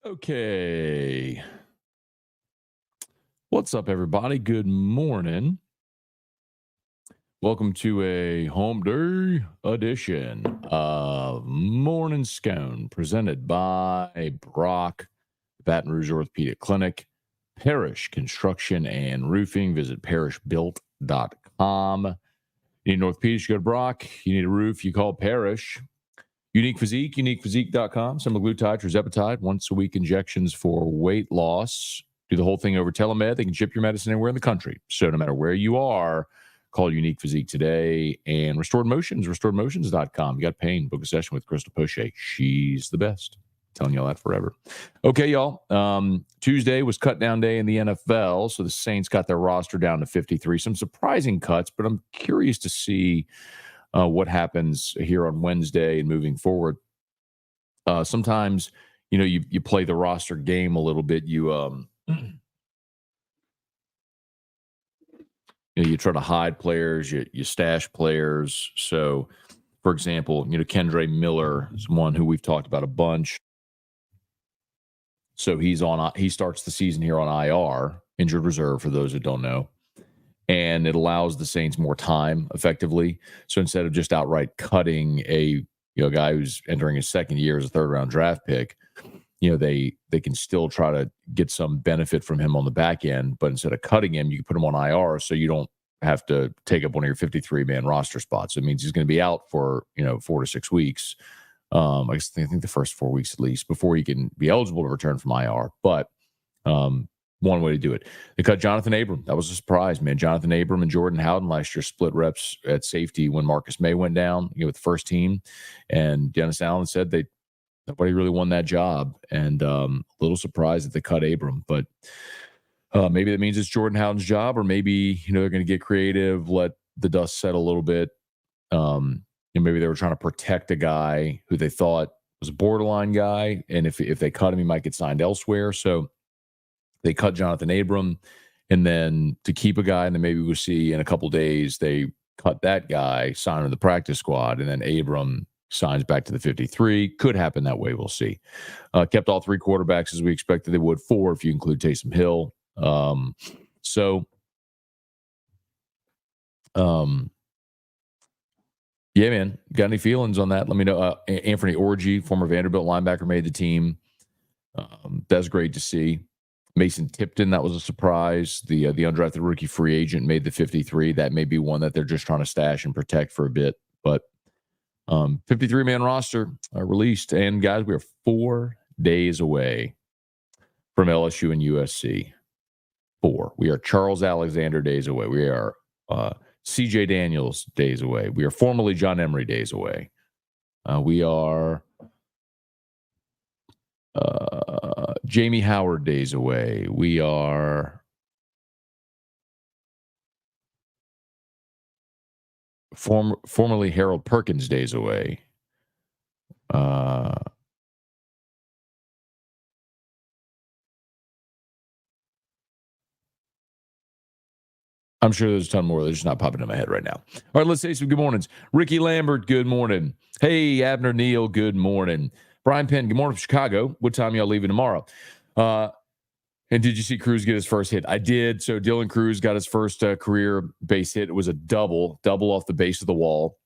Okay. What's up, everybody? Good morning. Welcome to a home day edition of Morning Scone presented by Brock, Baton Rouge Orthopedic Clinic, Parish Construction and Roofing. Visit parishbuilt.com. You need an orthopedic, you go to Brock. You need a roof, you call Parish. Unique Physique, uniquephysique.com. Semaglutide, tirzepatide, once-a-week injections for weight loss. Do the whole thing over telemed. They can ship your medicine anywhere in the country. So no matter where you are, call Unique Physique today. And Restored Motions, restoredmotions.com. You got pain, book a session with Crystal Poche. She's the best. Telling y'all that forever. Okay, y'all. Tuesday was cut down day in the NFL, so the Saints got their roster down to 53. Some surprising cuts, but I'm curious to see what happens here on Wednesday and moving forward. Sometimes, you play the roster game a little bit. You try to hide players, you stash players. So, for example, Kendre Miller is one who we've talked about a bunch. So he starts the season here on IR, injured reserve for those that don't know. And it allows the Saints more time effectively. So instead of just outright cutting a guy who's entering his second year as a third-round draft pick, they can still try to get some benefit from him on the back end. But instead of cutting him, you can put him on IR so you don't have to take up one of your 53-man roster spots. It means he's going to be out for 4 to 6 weeks. I think the first 4 weeks at least before he can be eligible to return from IR. But one way to do it. They cut Jonathan Abram. That was a surprise, man. Jonathan Abram and Jordan Howden last year split reps at safety when Marcus May went down, with the first team. And Dennis Allen said nobody really won that job. And a little surprised that they cut Abram. But maybe that means it's Jordan Howden's job, or maybe, they're going to get creative, let the dust settle a little bit. Maybe they were trying to protect a guy who they thought was a borderline guy. And if they cut him, he might get signed elsewhere. So they cut Jonathan Abram, and then to keep a guy, and then maybe we'll see in a couple days they cut that guy, sign him to the practice squad, and then Abram signs back to the 53. Could happen that way. We'll see. Kept all three quarterbacks as we expected they would, 4 if you include Taysom Hill. Yeah, man. Got any feelings on that? Let me know. Anthony Orgy, former Vanderbilt linebacker, made the team. That's great to see. Mason Tipton, that was a surprise. The undrafted rookie free agent made the 53. That may be one that they're just trying to stash and protect for a bit. But 53-man roster released. And, guys, we are 4 days away from LSU and USC. 4. We are Charles Alexander days away. We are C.J. Daniels days away. We are formally John Emery days away. We are Jamie Howard days away. We are formerly Harold Perkins days away. I'm sure there's a ton more. They're just not popping in my head right now. All right, let's say some good mornings. Ricky Lambert, good morning. Hey, Abner Neal, good morning. Brian Penn, good morning from Chicago. What time y'all leaving tomorrow? And did you see Cruz get his first hit? I did. So Dylan Cruz got his first career base hit. It was a double off the base of the wall.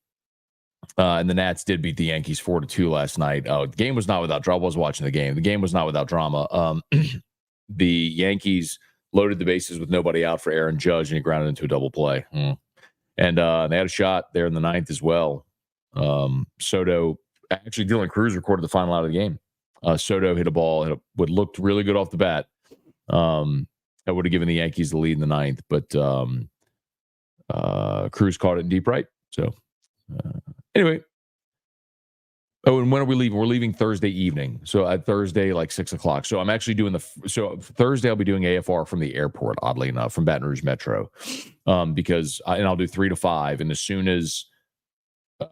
And the Nats did beat the Yankees 4-2 last night. The game was not without drama. I was watching the game. The game was not without drama. The Yankees loaded the bases with nobody out for Aaron Judge, and he grounded into a double play. And they had a shot there in the 9th as well. Soto, actually Dylan Cruz recorded the final out of the game. Soto hit a ball, would looked really good off the bat. That would have given the Yankees the lead in the 9th, but Cruz caught it in deep right. So anyway. Oh, and when are we leaving? We're leaving Thursday evening. So at Thursday, like 6 o'clock. So I'm actually doing Thursday, I'll be doing AFR from the airport, oddly enough, from Baton Rouge Metro. Because I'll do 3 to 5. And as soon as,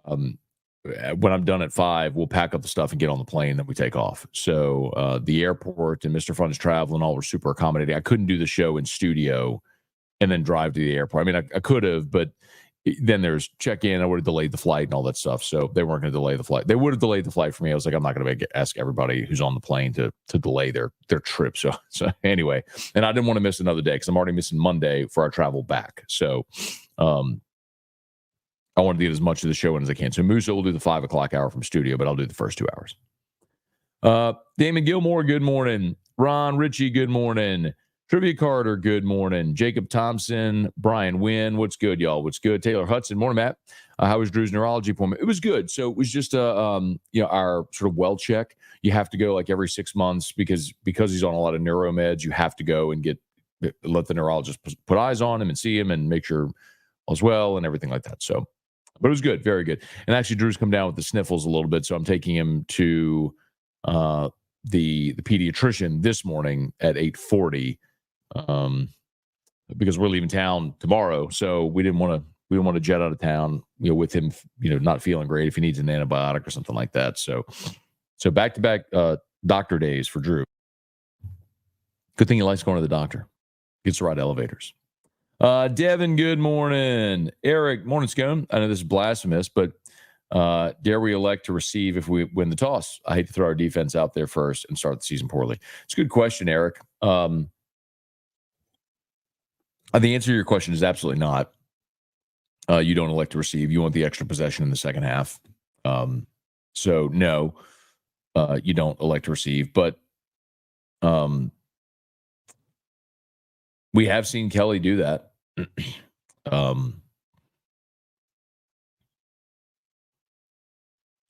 when I'm done at 5, we'll pack up the stuff and get on the plane. Then we take off. So the airport and Mr. Fun is Travel and all were super accommodating. I couldn't do the show in studio and then drive to the airport. I mean, I could have, but then there's check-in. I would have delayed the flight and all that stuff. So they weren't going to delay the flight. They would have delayed the flight for me. I was like, I'm not going to ask everybody who's on the plane to delay their trip. So anyway, and I didn't want to miss another day because I'm already missing Monday for our travel back. So I wanted to get as much of the show in as I can. So Musa will do the 5 o'clock hour from studio, but I'll do the first 2 hours. Damon Gilmore, good morning. Ron Ritchie, good morning. Trivia Carter, good morning. Jacob Thompson, Brian Wynn, what's good, y'all? What's good? Taylor Hudson, morning, Matt. How was Drew's neurology appointment? It was good. So it was just our sort of well check. You have to go like every 6 months because he's on a lot of neuro meds. You have to go and let the neurologist put eyes on him and see him and make sure all's well and everything like that. So, but it was good, very good. And actually, Drew's come down with the sniffles a little bit, so I'm taking him to the pediatrician this morning at 8:40. Because we're leaving town tomorrow, so we didn't want to jet out of town, with him, not feeling great if he needs an antibiotic or something like that. So back to back doctor days for Drew. Good thing he likes going to the doctor. Gets to ride elevators. Devin, good morning. Eric, morning, Scone. I know this is blasphemous, but dare we elect to receive if we win the toss? I hate to throw our defense out there first and start the season poorly. It's a good question, Eric. The answer to your question is absolutely not. You don't elect to receive. You want the extra possession in the second half. So no, you don't elect to receive. But we have seen Kelly do that.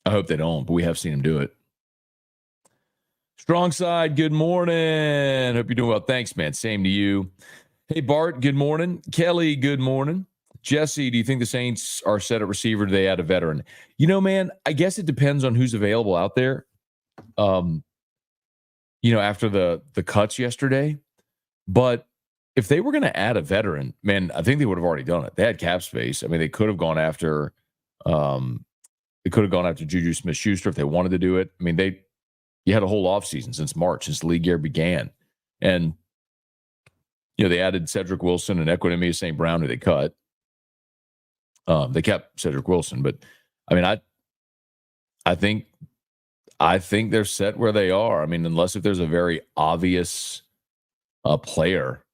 I hope they don't, but we have seen him do it. Strong side, good morning. Hope you're doing well. Thanks, man. Same to you. Hey, Bart, good morning. Kelly, good morning. Jesse, do you think the Saints are set at receiver? Do they add a veteran? Man, I guess it depends on who's available out there. After the cuts yesterday. But if they were going to add a veteran, man, I think they would have already done it. They had cap space. I mean, they could have gone after Juju Smith-Schuster if they wanted to do it. I mean, you had a whole offseason since March, since the league year began. And they added Cedric Wilson and Equinemius St. Brown, who they cut. They kept Cedric Wilson, but I mean, I think they're set where they are. I mean, unless if there's a very obvious player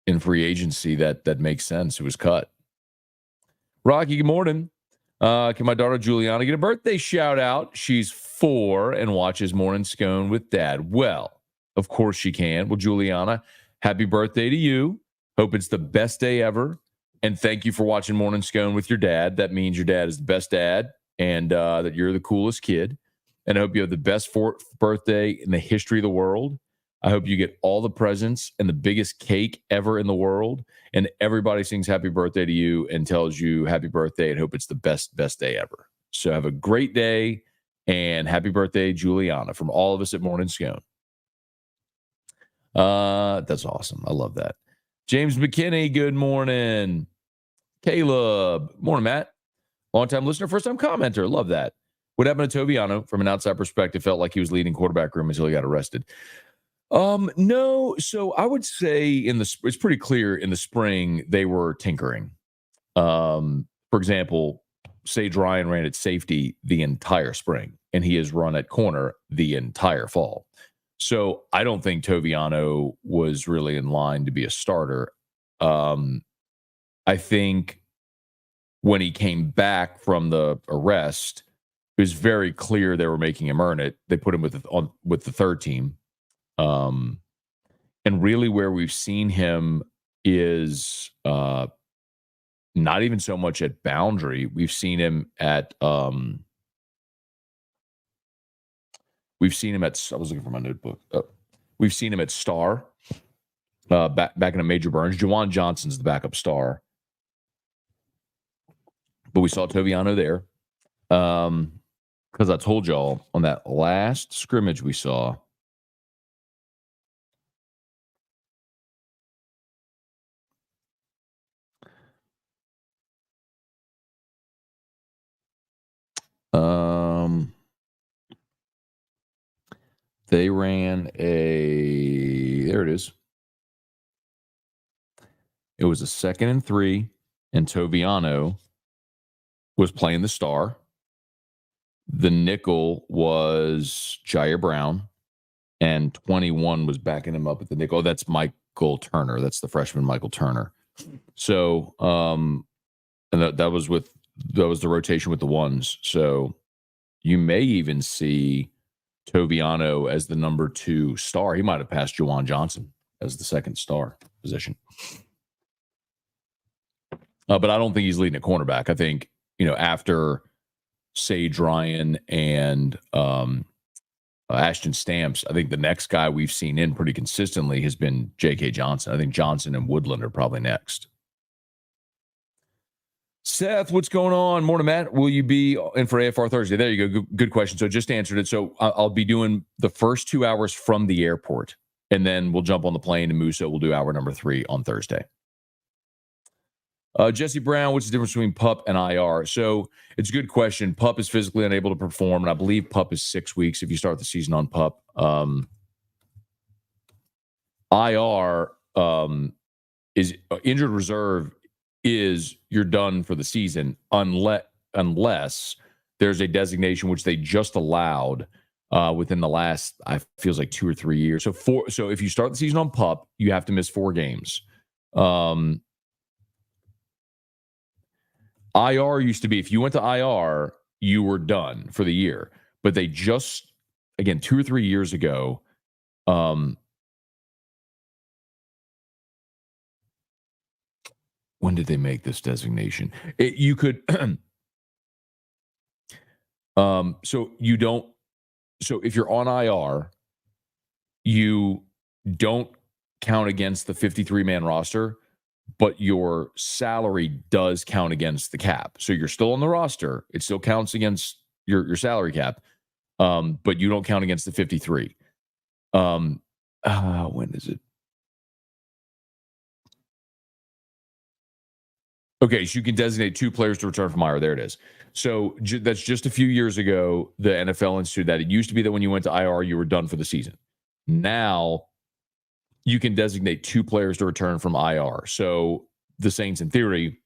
in free agency that makes sense who was cut. Rocky, good morning. Can my daughter Juliana get a birthday shout out? She's 4 and watches Morning Scone with Dad. Well, of course she can. Well, Juliana, happy birthday to you. Hope it's the best day ever. And thank you for watching Morning Scone with your dad. That means your dad is the best dad and that you're the coolest kid. And I hope you have the best 4th birthday in the history of the world. I hope you get all the presents and the biggest cake ever in the world. And everybody sings happy birthday to you and tells you happy birthday and hope it's the best day ever. So have a great day and happy birthday, Juliana, from all of us at Morning Scone. That's awesome. I love that. James McKinney, good morning. Caleb, morning, Matt. Long-time listener, first-time commenter. Love that. What happened to Toviano, from an outside perspective, felt like he was leading quarterback room until he got arrested. No. So I would say it's pretty clear in the spring they were tinkering. For example, Sage Ryan ran at safety the entire spring, and he has run at corner the entire fall. So I don't think Toviano was really in line to be a starter. I think when he came back from the arrest, it was very clear they were making him earn it. They put him with the third team. And really where we've seen him is not even so much at boundary. We've seen him at I was looking for my notebook. We've seen him at star back in a Major Burns. Juwan Johnson's the backup star. But we saw Toviano there. Because I told y'all on that last scrimmage we saw, they ran there it is. It was a 2nd and 3 and Toviano was playing the star. The nickel was Jair Brown, and 21 was backing him up at the nickel. Oh, that's Michael Turner. That's the freshman Michael Turner. So, and that was the rotation with the ones. So you may even see Toviano as the number 2 star. He might have passed Juwan Johnson as the second star position. But I don't think he's leading a cornerback. I think, after Sage Ryan and Ashton Stamps, I think the next guy we've seen in pretty consistently has been J.K. Johnson. I think Johnson and Woodland are probably next. Seth, what's going on? Morning, Matt. Will you be in for AFR Thursday? There you go. Good question. So just answered it. So I'll be doing the first 2 hours from the airport, and then we'll jump on the plane to Muso. We'll do hour number 3 on Thursday. Jesse Brown, what's the difference between PUP and IR? So it's a good question. PUP is physically unable to perform, and I believe PUP is 6 weeks if you start the season on PUP. IR is injured reserve. Is you're done for the season unless there's a designation which they just allowed within the last, I feels like 2 or 3 years. So if you start the season on PUP, you have to miss 4 games. IR used to be, if you went to IR, you were done for the year. But they just, again, 2 or 3 years ago, when did they make this designation? You could, so if you're on IR, you don't count against the 53-man roster, but your salary does count against the cap. So you're still on the roster. It still counts against your salary cap, but you don't count against the 53. When is it? Okay, so you can designate 2 players to return from IR. There it is. So that's just a few years ago, the NFL instituted that. It used to be that when you went to IR, you were done for the season. Now, you can designate 2 players to return from IR. So the Saints, in theory,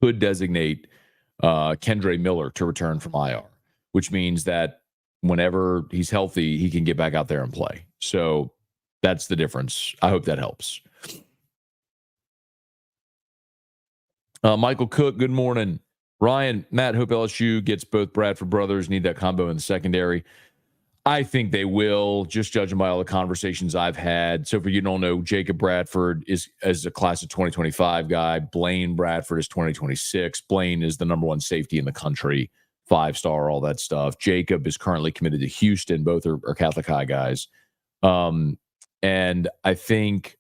could designate Kendre Miller to return from IR, which means that whenever he's healthy, he can get back out there and play. So that's the difference. I hope that helps. Michael Cook, good morning. Ryan, Matt, hope LSU gets both Bradford brothers. Need that combo in the secondary. I think they will, just judging by all the conversations I've had. So for you don't know, Jacob Bradford is a class of 2025 guy. Blaine Bradford is 2026. Blaine is the number 1 safety in the country, 5-star, all that stuff. Jacob is currently committed to Houston. Both are Catholic High guys. And I think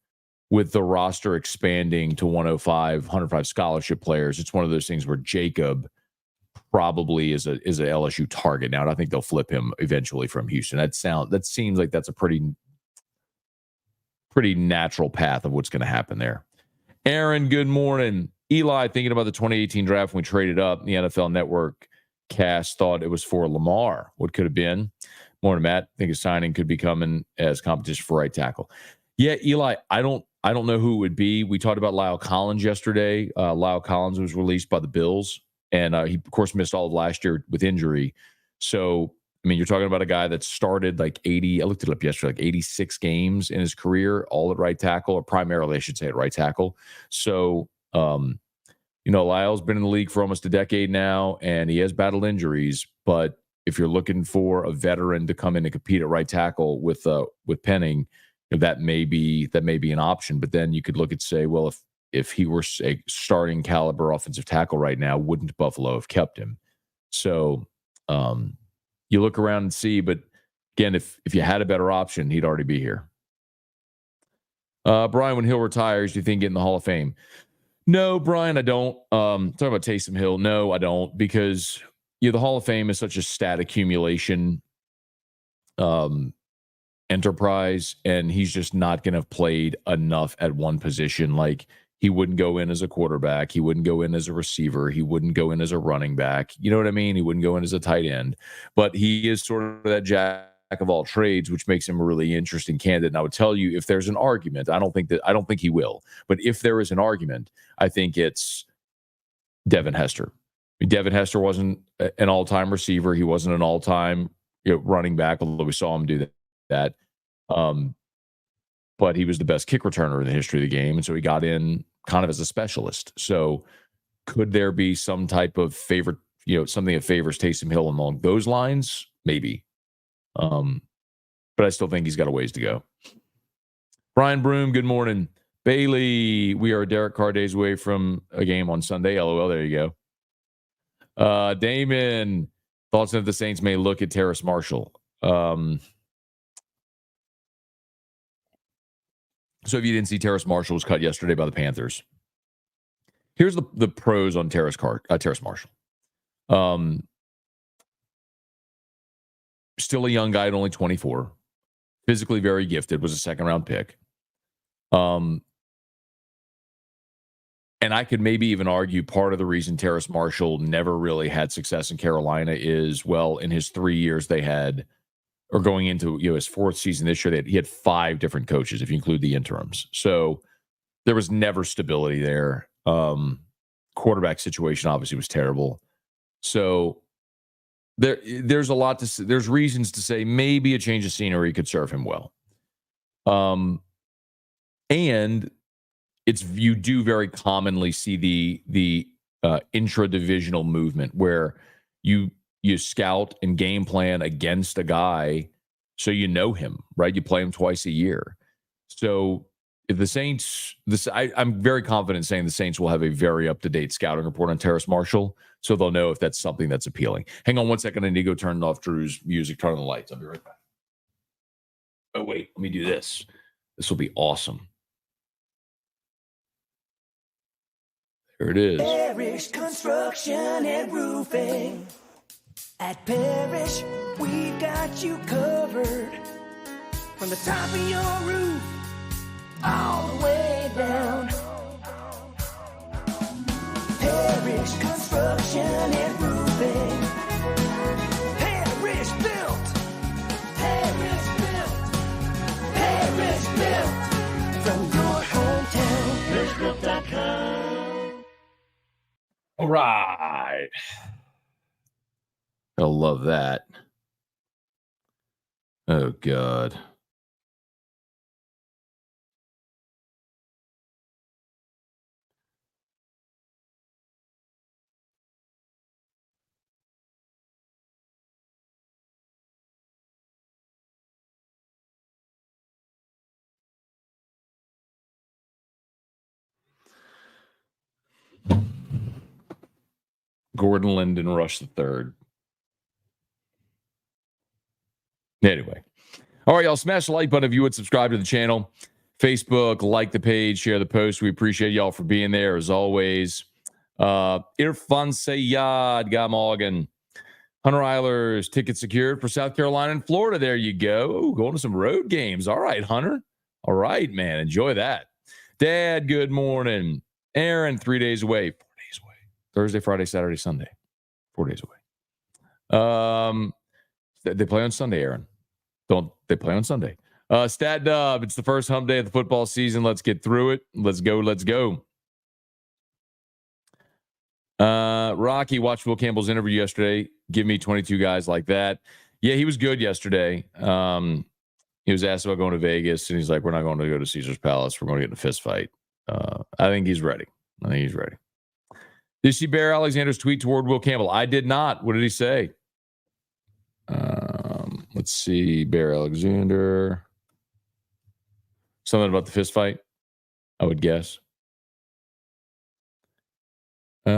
with the roster expanding to 105 scholarship players, it's one of those things where Jacob probably is a LSU target now, and I think they'll flip him eventually from Houston. That seems like that's a pretty natural path of what's going to happen there. Aaron, good morning. Eli, thinking about the 2018 draft when we traded up, the NFL Network cast thought it was for Lamar. What could have been? Morning, Matt. I think a signing could be coming as competition for right tackle. Yeah, Eli, I don't know who it would be. We talked about Lyle Collins yesterday. Lyle Collins was released by the Bills, and he, of course, missed all of last year with injury. So, I mean, you're talking about a guy that started like 80, I looked it up yesterday, like 86 games in his career, all at right tackle, or primarily, I should say, at right tackle. So, Lyle's been in the league for almost a decade now, and he has battled injuries. But if you're looking for a veteran to come in and compete at right tackle with Penning, that may be an option. But then you could look at, say, well, if he were a starting caliber offensive tackle right now, wouldn't Buffalo have kept him? So you look around and see. But again, if you had a better option, he'd already be here. Brian, when Hill retires, do you think get in the Hall of Fame? No, Brian, I don't. Talking about Taysom Hill, no, I don't, because the Hall of Fame is such a stat accumulation enterprise, and he's just not going to have played enough at one position. Like, he wouldn't go in as a quarterback, he wouldn't go in as a receiver, he wouldn't go in as a running back. You know what I mean? He wouldn't go in as a tight end, but he is sort of that jack of all trades, which makes him a really interesting candidate. And I would tell you, if there's an argument, I don't think he will, but if there is an argument, I think it's Devin Hester. Devin Hester wasn't an all-time receiver. He wasn't an all-time running back, although we saw him do that. But he was the best kick returner in the history of the game, and so he got in kind of as a specialist. So could there be some type of favorite, something that favors Taysom Hill along those lines? Maybe. But I still think he's got a ways to go. Brian Broom, good morning. Bailey, we are Derek Carr days away from a game on Sunday. LOL, there you go. Damon, thoughts that the Saints may look at Terrace Marshall. So if you didn't see, Terrace Marshall was cut yesterday by the Panthers. Here's the pros on Terrace Marshall. Still a young guy at only 24. Physically very gifted, was a second-round pick. And I could maybe even argue part of the reason Terrace Marshall never really had success in Carolina is, well, in his 3 years they had, or going into his fourth season this year, he had 5 different coaches, if you include the interims. So there was never stability there. Quarterback situation obviously was terrible. So there's a lot to, there's reasons to say maybe a change of scenery could serve him well. And you do very commonly see the intra-divisional movement where you scout and game plan against a guy so you know him, right? You play him twice a year. So if the Saints, I'm very confident saying the Saints will have a very up-to-date scouting report on Terrace Marshall, so they'll know if that's something that's appealing. Hang on one second. I need to go turn off Drew's music, turn on the lights. I'll be right back. Oh, wait. Let me do this. This will be awesome. There it is. Parrish Construction and Roofing. At Parrish, we've got you covered. From the top of your roof, all the way down. Parrish Construction and Roofing. Parrish built. Parrish built. Parrish built. From your hometown. ParrishBuilt.com. All right. I'll love that. Oh, God. Gordon Linden Rush III. Anyway. All right, y'all. Smash the like button if you would. Subscribe to the channel. Facebook, like the page, share the post. We appreciate y'all for being there, as always. Irfan Sayyad, Gamorgan. Hunter Eilers, ticket secured for South Carolina and Florida. There you go. Ooh, going to some road games. All right, Hunter. All right, man. Enjoy that. Dad, good morning. Aaron, 3 days away. 4 days away. Thursday, Friday, Saturday, Sunday. 4 days away. They play on Sunday, Aaron. Don't they play on Sunday? Stat Dub, it's the first hump day of the football season. Let's get through it. Let's go. Rocky, watched Will Campbell's interview yesterday. Give me 22 guys like that. Yeah, he was good yesterday. He was asked about going to Vegas, and he's like, we're not going to go to Caesar's Palace. We're going to get in a fist fight. I think he's ready. Did you see Bear Alexander's tweet toward Will Campbell? I did not. What did he say? Let's see. Bear Alexander. Something about the fist fight, I would guess. He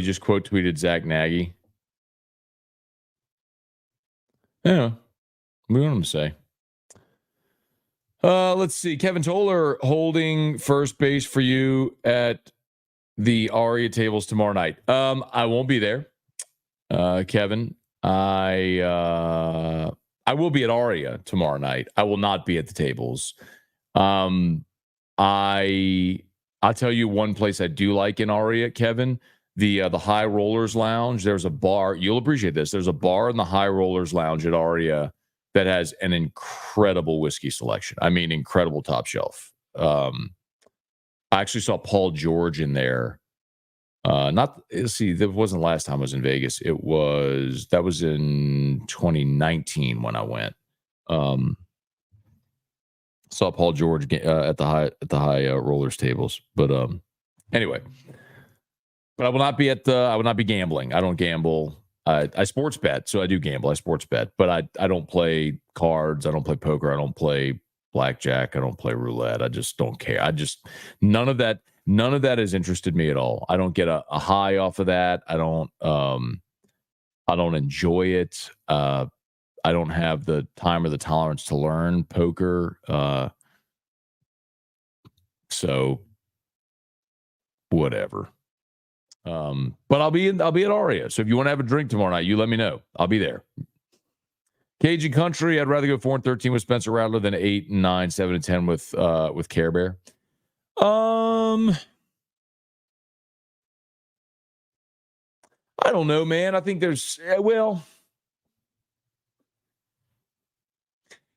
just quote tweeted Zach Nagy. Yeah. What do you want him to say? Let's see. Kevin Toller holding first base for you at the Aria tables tomorrow night. I won't be there, Kevin. I will be at Aria tomorrow night. I will not be at the tables. I'll tell you one place I do like in Aria, Kevin. the High Rollers Lounge. There's a bar. You'll appreciate this. There's a bar in the High Rollers Lounge at Aria that has an incredible whiskey selection. I mean, incredible top shelf. I actually saw Paul George in there. Let's see, that wasn't the last time I was in Vegas. That was in 2019 when I went. Saw Paul George at the high rollers tables. But anyway, but I will not be gambling. I don't gamble. I sports bet, so I do gamble. I sports bet, but I don't play cards. I don't play poker. I don't play blackjack. I don't play roulette. I just don't care. None of that has interested me at all. I don't get a high off of that. I don't enjoy it. I don't have the time or the tolerance to learn poker. So whatever. But I'll be at Aria. So if you want to have a drink tomorrow night, you let me know. I'll be there. Cajun Country, I'd rather go 4-13 with Spencer Rattler than 8-9, 7-10 with Care Bear. I don't know, man. I think there's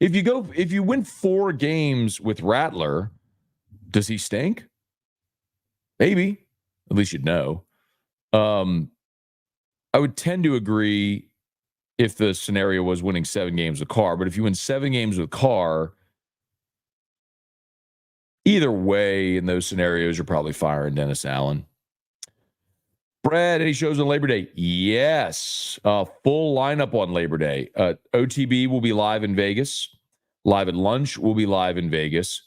if you win 4 games with Rattler, does he stink? Maybe. At least you'd know. I would tend to agree if the scenario was winning 7 games with Carr, but if you win 7 games with Carr, either way in those scenarios, you're probably firing Dennis Allen. Brad, any shows on Labor Day? Yes. Full lineup on Labor Day. OTB will be live in Vegas. Live at Lunch will be live in Vegas.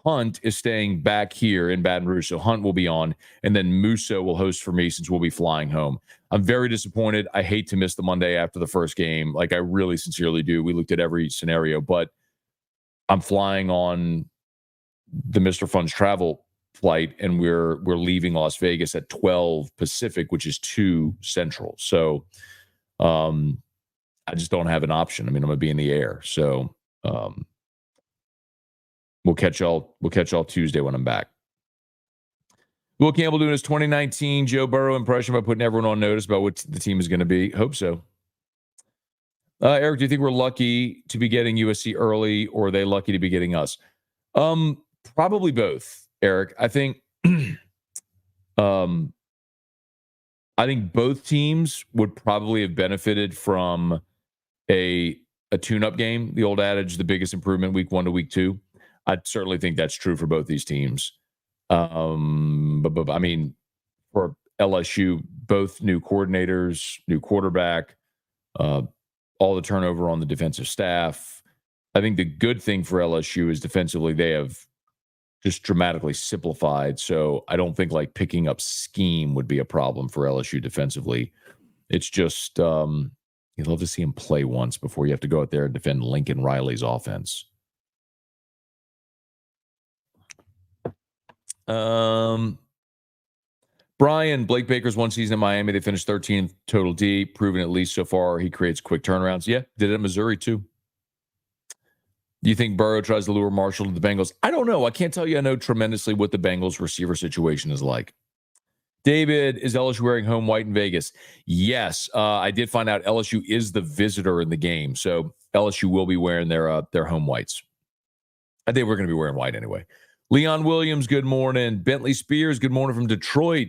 Hunt is staying back here in Baton Rouge, so Hunt will be on. And then Musso will host for me since we'll be flying home. I'm very disappointed. I hate to miss the Monday after the first game. Like, I really sincerely do. We looked at every scenario, but I'm flying on the Mr. Fun's travel flight, and we're leaving Las Vegas at 12 Pacific, which is 2 Central. So I just don't have an option. I mean, I'm going to be in the air. So we'll catch y'all Tuesday when I'm back. Will Campbell doing his 2019 Joe Burrow impression by putting everyone on notice about what the team is going to be? Hope so. Eric, do you think we're lucky to be getting USC early, or are they lucky to be getting us? Probably both, Eric. I think both teams would probably have benefited from a tune-up game. The old adage, the biggest improvement week 1 to week 2. I certainly think that's true for both these teams. But I mean, for LSU, both new coordinators, new quarterback, all the turnover on the defensive staff. I think the good thing for LSU is defensively they have just dramatically simplified. So I don't think like picking up scheme would be a problem for LSU defensively. It's just you'd love to see him play once before you have to go out there and defend Lincoln Riley's offense. Brian, Blake Baker's one season in Miami. They finished 13th total D, proven at least so far he creates quick turnarounds. Yeah, did it at Missouri too. Do you think Burrow tries to lure Marshall to the Bengals? I don't know. I can't tell you I know tremendously what the Bengals receiver situation is like. David, is LSU wearing home white in Vegas? Yes. I did find out LSU is the visitor in the game. So LSU will be wearing their home whites. I think we're going to be wearing white anyway. Leon Williams, good morning. Bentley Spears, good morning from Detroit.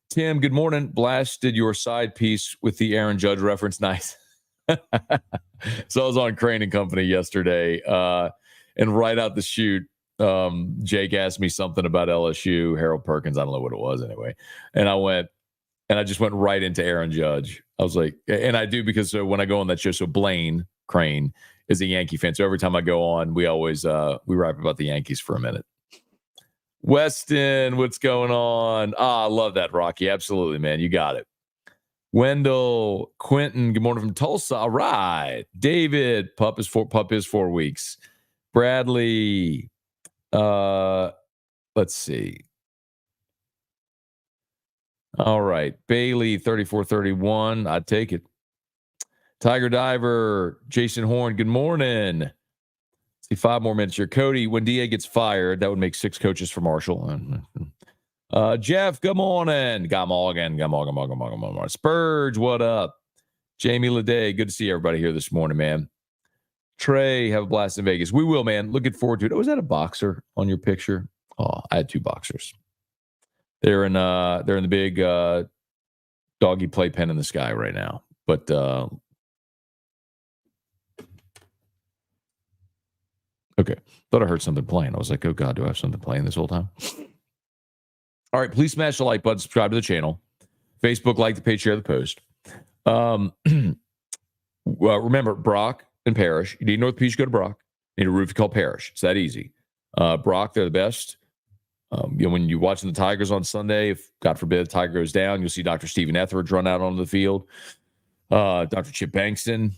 Tim, good morning. Blasted your side piece with the Aaron Judge reference. Nice. So I was on Crane and Company yesterday, and right out the chute, Jake asked me something about LSU, Harold Perkins. I don't know what it was anyway. And I just went right into Aaron Judge. I was like, and I do because when I go on that show, so Blaine Crane is a Yankee fan. So every time I go on, we always, we rap about the Yankees for a minute. Weston, what's going on? I love that, Rocky. Absolutely, man. You got it. Wendell, Quentin, good morning from Tulsa. All right. David, pup is 4 weeks. Bradley, let's see. All right. Bailey, 3431. I'd take it. Tiger Diver, Jason Horn, good morning. See 5 more minutes here. Cody, when DA gets fired, that would make 6 coaches for Marshall. Jeff, good morning. Good morning. Spurge, what up? Jamie Leday, good to see everybody here this morning, man. Trey, have a blast in Vegas. We will, man. Looking forward to it. Oh, was that a boxer on your picture? Oh, I had two boxers. They're in the big doggy playpen in the sky right now. But okay. Thought I heard something playing. I was like, oh God, do I have something playing this whole time? All right, please smash the like button, subscribe to the channel. Facebook, like the page, share the post. Well, remember, Brock and Parrish. You need North Beach, go to Brock. You need a roof, you call Parrish. It's that easy. Brock, they're the best. When you're watching the Tigers on Sunday, if God forbid the Tiger goes down, you'll see Dr. Stephen Etheridge run out onto the field. Dr. Chip Bankston,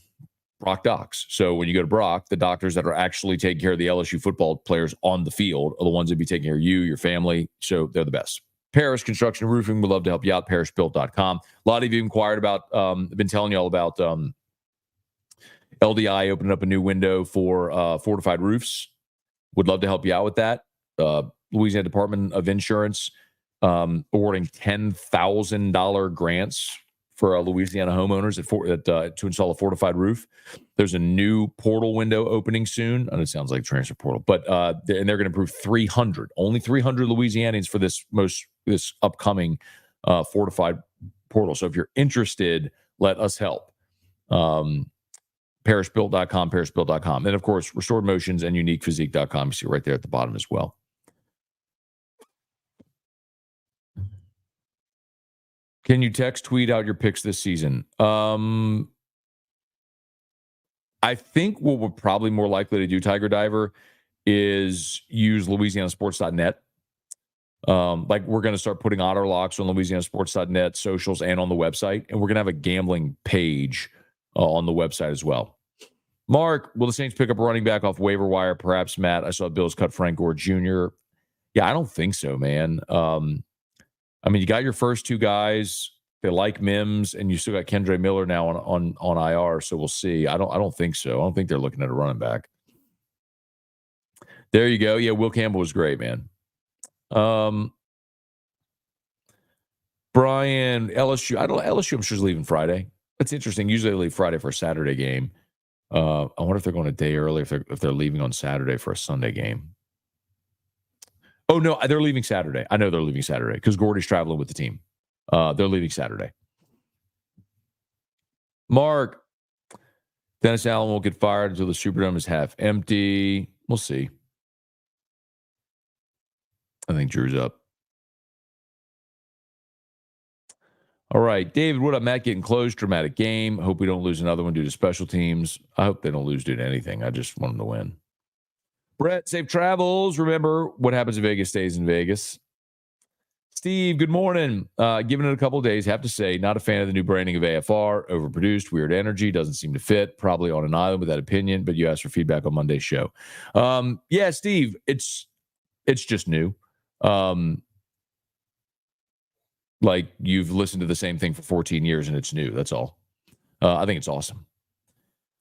Brock Docs. So when you go to Brock, the doctors that are actually taking care of the LSU football players on the field are the ones that be taking care of you, your family. So they're the best. Parrish Construction and Roofing would love to help you out. ParrishBuilt.com. A lot of you inquired about, I've been telling you all about LDI opening up a new window for fortified roofs. Would love to help you out with that. Louisiana Department of Insurance awarding $10,000 grants for Louisiana homeowners to install a fortified roof. There's a new portal window opening soon. And it sounds like a transfer portal, but they're going to approve 300, only 300 Louisianians for this upcoming fortified portal. So if you're interested, let us help. ParrishBuilt.com, ParrishBuilt.com. And of course, Restored Motions and UniquePhysique.com. You see right there at the bottom as well. Can you text, tweet out your picks this season? I think what we're probably more likely to do, Tiger Diver, is use LouisianaSports.net. Like we're going to start putting otter locks on LouisianaSports.net, socials, and on the website. And we're going to have a gambling page on the website as well. Mark, will the Saints pick up a running back off waiver wire? Perhaps, Matt. I saw Bills cut Frank Gore Jr. Yeah, I don't think so, man. I mean, you got your first two guys. They like Mims, and you still got Kendre Miller now on IR. So we'll see. I don't think so. I don't think they're looking at a running back. There you go. Yeah, Will Campbell was great, man. Brian, LSU. LSU, I'm sure is leaving Friday. That's interesting. Usually they leave Friday for a Saturday game. I wonder if they're going a day early, if they're leaving on Saturday for a Sunday game. Oh, no, they're leaving Saturday. I know they're leaving Saturday because Gordy's traveling with the team. They're leaving Saturday. Mark, Dennis Allen won't get fired until the Superdome is half empty. We'll see. I think Drew's up. All right, David, what up, Matt? Getting close. Dramatic game. Hope we don't lose another one due to special teams. I hope they don't lose due to anything. I just want them to win. Brett, safe travels. Remember, what happens in Vegas stays in Vegas. Steve, good morning. Giving it a couple of days, have to say, not a fan of the new branding of AFR. Overproduced, weird energy, doesn't seem to fit. Probably on an island with that opinion, but you asked for feedback on Monday's show. Yeah, Steve, it's just new. Like you've listened to the same thing for 14 years and it's new. That's all. I think it's awesome.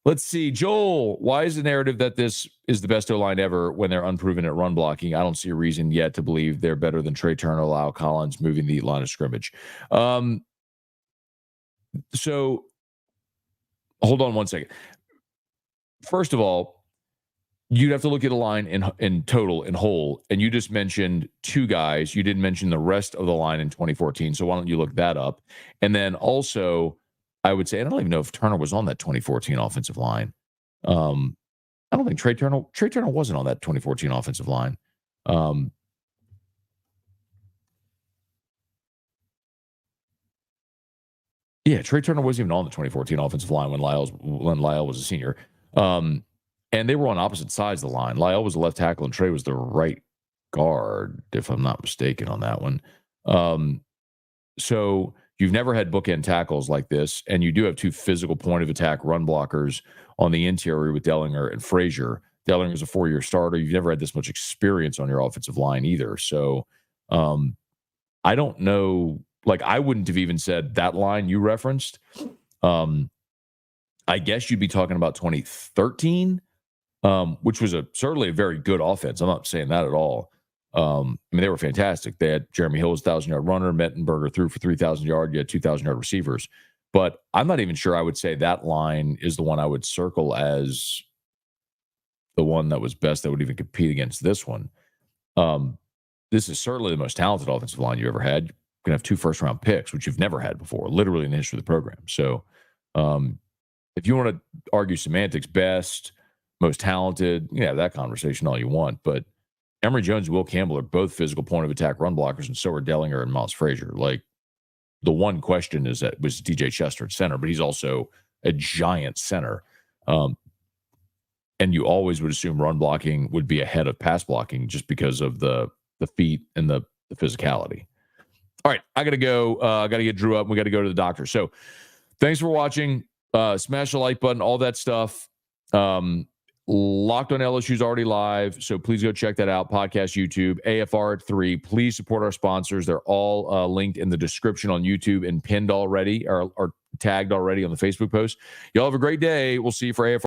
Let's see. Joel, why is the narrative that this is the best O-line ever when they're unproven at run blocking? I don't see a reason yet to believe they're better than Trey Turner, Lyle Collins moving the line of scrimmage. So hold on one second. First of all, you'd have to look at a line in total, in whole, and you just mentioned two guys. You didn't mention the rest of the line in 2014, so why don't you look that up? And then also, I would say, I don't even know if Turner was on that 2014 offensive line. I don't think Trey Turner wasn't on that 2014 offensive line. Yeah, Trey Turner wasn't even on the 2014 offensive line when Lyle was a senior. And they were on opposite sides of the line. Lyle was the left tackle and Trey was the right guard, if I'm not mistaken on that one. So you've never had bookend tackles like this, and you do have two physical point of attack run blockers on the interior with Dellinger and Frazier. Dellinger's a 4-year starter. You've never had this much experience on your offensive line either. So I don't know. Like, I wouldn't have even said that line you referenced. I guess you'd be talking about 2013, which was certainly a very good offense. I'm not saying that at all. I mean, they were fantastic. They had Jeremy Hill as 1,000-yard runner, Mettenberger threw for 3,000 yards. You had 2,000-yard receivers. But I'm not even sure I would say that line is the one I would circle as the one that was best that would even compete against this one. This is certainly the most talented offensive line you ever had. You're going to have 2 first-round picks, which you've never had before, literally in the history of the program. So if you want to argue semantics, best, most talented, that conversation all you want. But Emory Jones and Will Campbell are both physical point of attack run blockers, and so are Dellinger and Miles Frazier. Like, the one question is that was DJ Chester at center, but he's also a giant center. And you always would assume run blocking would be ahead of pass blocking just because of the feet and the physicality. All right, I got to go. I got to get Drew up. We got to go to the doctor. So thanks for watching. Smash the like button, all that stuff. Locked on LSU is already live, so please go check that out. Podcast, YouTube, AFR at 3. Please support our sponsors. They're all linked in the description on YouTube and pinned already or tagged already on the Facebook post. Y'all have a great day. We'll see you for AFR.